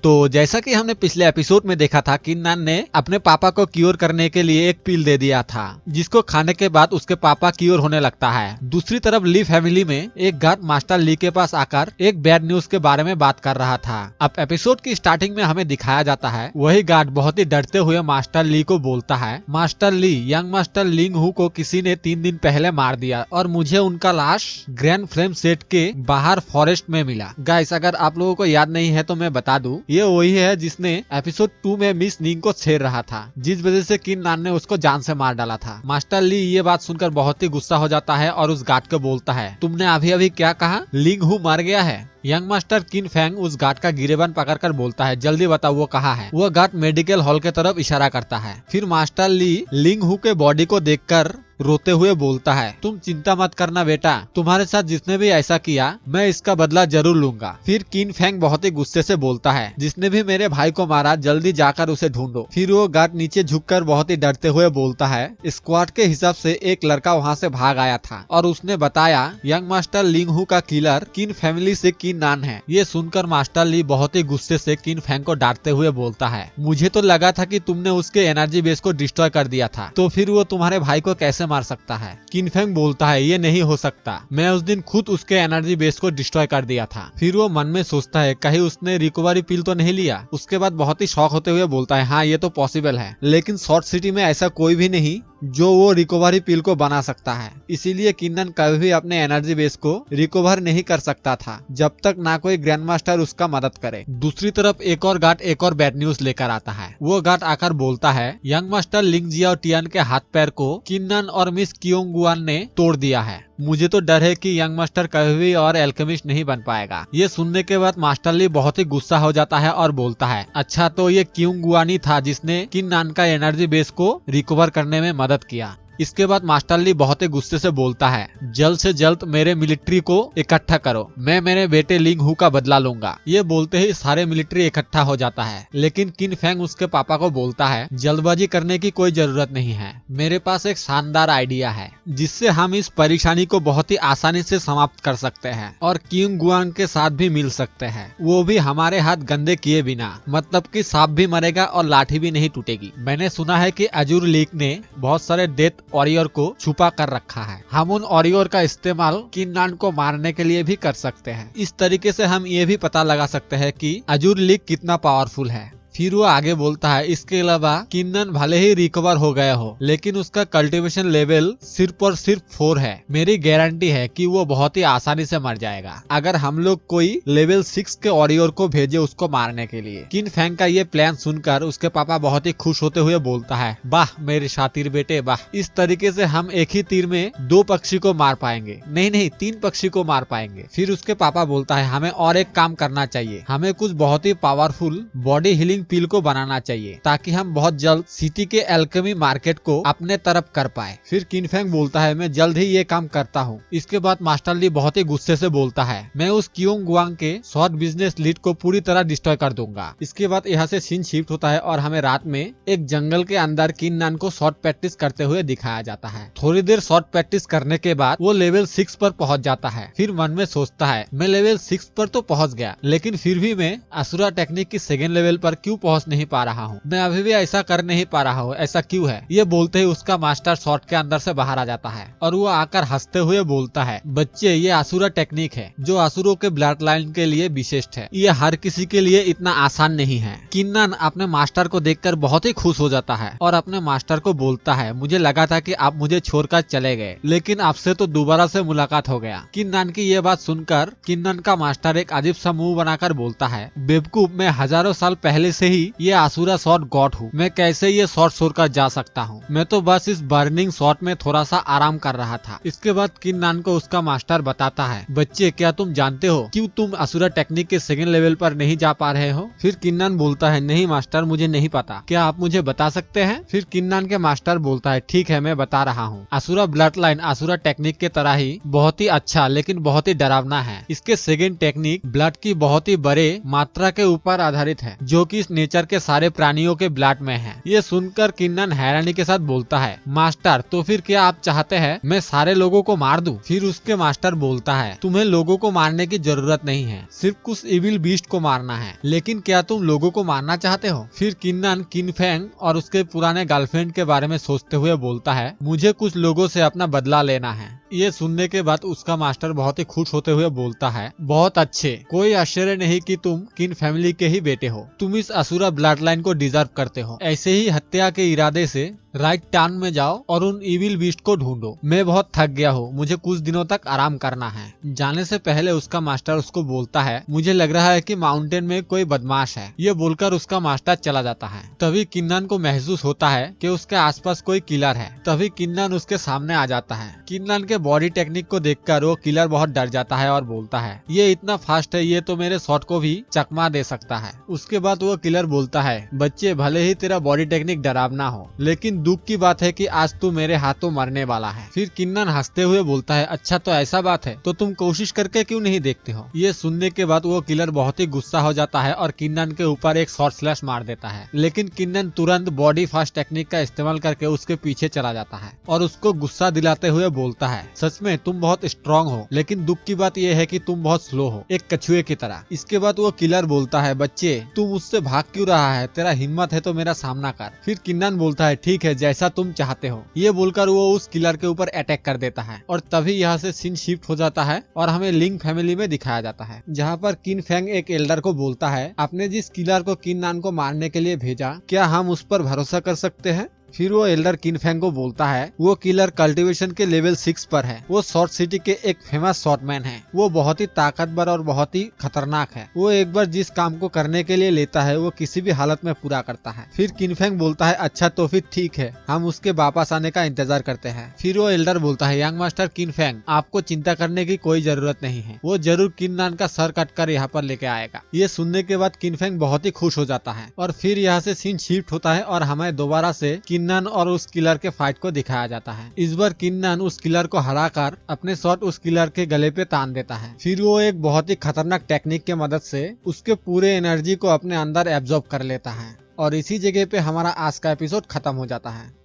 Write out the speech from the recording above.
तो जैसा कि हमने पिछले एपिसोड में देखा था, किन्नान ने अपने पापा को क्योर करने के लिए एक पिल दे दिया था, जिसको खाने के बाद उसके पापा क्योर होने लगता है। दूसरी तरफ ली फैमिली में एक गार्ड मास्टर ली के पास आकर एक बैड न्यूज के बारे में बात कर रहा था। अब एपिसोड की स्टार्टिंग में हमें दिखाया जाता है, वही गार्ड बहुत ही डरते हुए मास्टर ली को बोलता है, मास्टर ली, यंग मास्टर लिंग हु को किसी ने 3 दिन पहले मार दिया और मुझे उनका लाश ग्रैंड फ्रेम सेट के बाहर फॉरेस्ट में मिला। गाइस, अगर आप लोगों को याद नहीं है तो मैं बता दूं, ये वही है जिसने एपिसोड 2 में मिस निंग को छेड़ रहा था, जिस वजह से किन्नान ने उसको जान से मार डाला था। मास्टर ली ये बात सुनकर बहुत ही गुस्सा हो जाता है और उस गार्ड को बोलता है, तुमने अभी अभी क्या कहा? लिंग हु मर गया है? यंग मास्टर किन फैंग उस गार्ड का गिरेबान पकड़कर बोलता है, जल्दी बताओ वो कहाँ है? वो गार्ड मेडिकल हॉल के तरफ इशारा करता है। फिर मास्टर ली लिंग हु के बॉडी को देखकर रोते हुए बोलता है, तुम चिंता मत करना बेटा, तुम्हारे साथ जिसने भी ऐसा किया मैं इसका बदला जरूर लूंगा। फिर किन फैंग बहुत ही गुस्से से बोलता है, जिसने भी मेरे भाई को मारा जल्दी जाकर उसे ढूंढो। फिर वो गार्ड नीचे झुककर बहुत ही डरते हुए बोलता है, स्क्वाड के हिसाब से एक लड़का वहाँ से भाग आया था और उसने बताया यंग मास्टर लिंग हु का किलर किन फैमिली से किन्नान है। ये सुनकर मास्टर ली बहुत ही गुस्से से किन फैंग को डांटते हुए बोलता है, मुझे तो लगा था कि तुमने उसके एनर्जी बेस को डिस्ट्रॉय कर दिया था, तो फिर वो तुम्हारे भाई को कैसे मार सकता है? किन फैंग बोलता है, ये नहीं हो सकता, मैं उस दिन खुद उसके एनर्जी बेस को डिस्ट्रॉय कर दिया था। फिर वो मन में सोचता है, कहीं उसने रिकवरी पिल तो नहीं लिया? उसके बाद बहुत ही शॉक होते हुए बोलता है, हाँ ये तो पॉसिबल है, लेकिन शॉर्ट सिटी में ऐसा कोई भी नहीं जो वो रिकवरी पिल को बना सकता है, इसीलिए किन्नन कभी भी अपने एनर्जी बेस को रिकवर नहीं कर सकता था जब तक ना कोई ग्रैंड मास्टर उसका मदद करे। दूसरी तरफ एक और गार्ड एक और बैड न्यूज लेकर आता है। वो गार्ड आकर बोलता है, यंग मास्टर लिंग जियाओ टियान के हाथ पैर को किन्नन और मिस कियोंगुआन ने तोड़ दिया है। मुझे तो डर है कि यंग मास्टर कभी भी और एल्केमिस्ट नहीं बन पाएगा। ये सुनने के बाद मास्टर ली बहुत ही गुस्सा हो जाता है और बोलता है, अच्छा तो ये कियोंगुआनी था जिसने किन्नान का एनर्जी बेस को रिकवर करने में मदद किया। इसके बाद मास्टर ली बहुत ही गुस्से से बोलता है, जल्द से जल्द मेरे मिलिट्री को इकट्ठा करो, मैं मेरे बेटे लिंग हु का बदला लूंगा। ये बोलते ही सारे मिलिट्री इकट्ठा हो जाता है, लेकिन किन फैंग उसके पापा को बोलता है, जल्दबाजी करने की कोई जरूरत नहीं है, मेरे पास एक शानदार आइडिया है जिससे हम इस परेशानी को बहुत ही आसानी से समाप्त कर सकते हैं और कियोंगुआन के साथ भी मिल सकते हैं, वो भी हमारे हाथ गंदे किए बिना, मतलब कि सांप भी मरेगा और लाठी भी नहीं टूटेगी। मैंने सुना है कि अजूर लीग ने बहुत सारे डेथ वॉरियर को छुपा कर रखा है, हम उन वॉरियर का इस्तेमाल किन्नान को मारने के लिए भी कर सकते हैं। इस तरीके से हम ये भी पता लगा सकते हैं कि अजूर लीग कितना पावरफुल है। फिर वो आगे बोलता है, इसके अलावा किन्नन भले ही रिकवर हो गया हो, लेकिन उसका कल्टीवेशन लेवल सिर्फ और सिर्फ 4 है। मेरी गारंटी है कि वो बहुत ही आसानी से मर जाएगा अगर हम लोग कोई लेवल 6 के वॉरियर को भेजे उसको मारने के लिए। किन फैंग का ये प्लान सुनकर उसके पापा बहुत ही खुश होते हुए बोलता है, वाह मेरे शातिर बेटे वाह, इस तरीके से हम एक ही तीर में 2 पक्षी को मार पाएंगे, नहीं 3 पक्षी को मार पाएंगे। फिर उसके पापा बोलता है, हमें और एक काम करना चाहिए, हमें कुछ बहुत ही पावरफुल बॉडी हीलिंग पिल को बनाना चाहिए ताकि हम बहुत जल्द सिटी के एल्केमी मार्केट को अपने तरफ कर पाए। फिर किनफेंग बोलता है, मैं जल्द ही ये काम करता हूँ। इसके बाद मास्टर ली बहुत ही गुस्से से बोलता है, मैं उस कियोंगुआन के शॉर्ट बिजनेस लीड को पूरी तरह डिस्ट्रॉय कर दूंगा। इसके बाद यहाँ से सीन शिफ्ट होता है और हमें रात में एक जंगल के अंदर किन्नान को शॉर्ट प्रैक्टिस करते हुए दिखाया जाता है। थोड़ी देर शॉर्ट प्रैक्टिस करने के बाद वो लेवल 6 पर पहुँच जाता है। फिर मन में सोचता है, मैं लेवल 6 पर तो पहुँच गया, लेकिन फिर भी मैं असुरा टेक्निक की 2nd लेवल पर क्यों पहुँच नहीं पा रहा हूँ, मैं अभी भी ऐसा कर नहीं पा रहा हूँ, ऐसा क्यों है? ये बोलते ही उसका मास्टर शॉर्ट के अंदर से बाहर आ जाता है और वो आकर हंसते हुए बोलता है, बच्चे ये असुरा टेक्निक है जो असुरों के ब्लड लाइन के लिए विशिष्ट है, ये हर किसी के लिए इतना आसान नहीं है। किन्नान अपने मास्टर को देखकर बहुत ही खुश हो जाता है और अपने मास्टर को बोलता है, मुझे लगा था कि आप मुझे छोड़कर चले गए, लेकिन आपसे तो दोबारा से मुलाकात हो गया। किन्नान की ये बात सुनकर किन्नान का मास्टर एक अजीब सा मुंह बनाकर बोलता है, बेवकूफ, मैं हजारों साल पहले से ही ये असुरा शॉर्ट गॉड हूँ, मैं कैसे ये शॉर्ट छोड़कर जा सकता हूँ? मैं तो बस इस बर्निंग शॉर्ट में थोड़ा सा आराम कर रहा था। इसके बाद किन्नान को उसका मास्टर बताता है, बच्चे क्या तुम जानते हो क्यों तुम असुरा टेक्निक के 2nd लेवल पर नहीं जा पा रहे हो? फिर किन्नान बोलता है, नहीं मास्टर मुझे नहीं पता, क्या आप मुझे बता सकते हैं? फिर किन्नान के मास्टर बोलता है, ठीक है मैं बता रहा हूँ। Asura blood line Asura technique के तरह ही बहुत ही अच्छा लेकिन बहुत ही डरावना है। इसके 2nd टेक्निक ब्लड की बहुत ही बड़े मात्रा के ऊपर आधारित है, जो कि इस नेचर के सारे प्राणियों के ब्लड में है। ये सुनकर किन्नन हैरानी के साथ बोलता है, मास्टर तो फिर क्या आप चाहते हैं मैं सारे लोगों को मार दूं? फिर उसके मास्टर बोलता है, तुम्हें लोगों को मारने की जरूरत नहीं है, सिर्फ कुछ इविल बीस्ट को मारना है। लेकिन क्या तुम लोगों को मारना चाहते हो? फिर किन्नन किनफेंग और उसके पुराने गर्लफ्रेंड के बारे में सोचते हुए बोलता है, मुझे कुछ लोगों से अपना बदला लेना है। ये सुनने के बाद उसका मास्टर बहुत ही खुश होते हुए बोलता है, बहुत अच्छे, कोई आश्चर्य नहीं कि तुम किन फैमिली के ही बेटे हो, तुम इस असुरा ब्लड लाइन को डिजर्व करते हो। ऐसे ही हत्या के इरादे से राइट टाउन में जाओ और उन इविल बीस्ट को ढूंढो। मैं बहुत थक गया हूँ, मुझे कुछ दिनों तक आराम करना है। जाने से पहले उसका मास्टर उसको बोलता है, मुझे लग रहा है कि माउंटेन में कोई बदमाश है। ये बोलकर उसका मास्टर चला जाता है। तभी किन्नन को महसूस होता है कि उसके आसपास कोई किलर है। तभी किन्नन उसके सामने आ जाता है। किन्नन के बॉडी टेक्निक को देखकर वो किलर बहुत डर जाता है और बोलता है, ये इतना फास्ट है, ये तो मेरे शॉट को भी चकमा दे सकता है। उसके बाद वो किलर बोलता है, बच्चे भले ही तेरा बॉडी टेक्निक डरावना हो, लेकिन दुख की बात है कि आज तू मेरे हाथों मरने वाला है। फिर किन्नन हंसते हुए बोलता है, अच्छा तो ऐसा बात है, तो तुम कोशिश करके क्यों नहीं देखते हो? ये सुनने के बाद वो किलर बहुत ही गुस्सा हो जाता है और किन्नन के ऊपर एक शॉर्ट स्लैश मार देता है। लेकिन किन्नन तुरंत बॉडी फास्ट टेक्निक का इस्तेमाल करके उसके पीछे चला जाता है और उसको गुस्सा दिलाते हुए बोलता है, सच में तुम बहुत स्ट्रांग हो, लेकिन दुख की बात यह है कि तुम बहुत स्लो हो, एक कछुए की तरह। इसके बाद वो किलर बोलता है, बच्चे तू मुझसे भाग क्यों रहा है? तेरा हिम्मत है तो मेरा सामना कर। फिर किन्नन बोलता है, ठीक है, जैसा तुम चाहते हो। ये बोलकर वो उस किलर के ऊपर अटैक कर देता है और तभी यहाँ से सीन शिफ्ट हो जाता है और हमें लिंग फैमिली में दिखाया जाता है, जहाँ पर किन फेंग एक एल्डर को बोलता है, आपने जिस किलर को किन्नन को मारने के लिए भेजा, क्या हम उस पर भरोसा कर सकते हैं? फिर वो एल्डर किनफेंग को बोलता है, वो किलर कल्टीवेशन के लेवल 6 पर है, वो शॉर्ट सिटी के एक फेमस शॉटमैन है, वो बहुत ही ताकतवर और बहुत ही खतरनाक है। वो एक बार जिस काम को करने के लिए लेता है वो किसी भी हालत में पूरा करता है। फिर किनफेंग बोलता है, अच्छा तो फिर ठीक है, हम उसके वापस आने का इंतजार करते हैं। फिर वो एल्डर बोलता है, यंग मास्टर किनफेंग, आपको चिंता करने की कोई जरूरत नहीं है, वो जरूर किन्नन का सर कट कर यहाँ पर लेके आएगा। ये सुनने के बाद किनफेंग बहुत ही खुश हो जाता है और फिर यहाँ से सीन शिफ्ट होता है और हमें दोबारा से किन्नन और उस किलर के फाइट को दिखाया जाता है। इस बार किन्नन उस किलर को हराकर अपने शॉट उस किलर के गले पे तान देता है। फिर वो एक बहुत ही खतरनाक टेक्निक के मदद से उसके पूरे एनर्जी को अपने अंदर एब्जॉर्ब कर लेता है और इसी जगह पे हमारा आज का एपिसोड खत्म हो जाता है।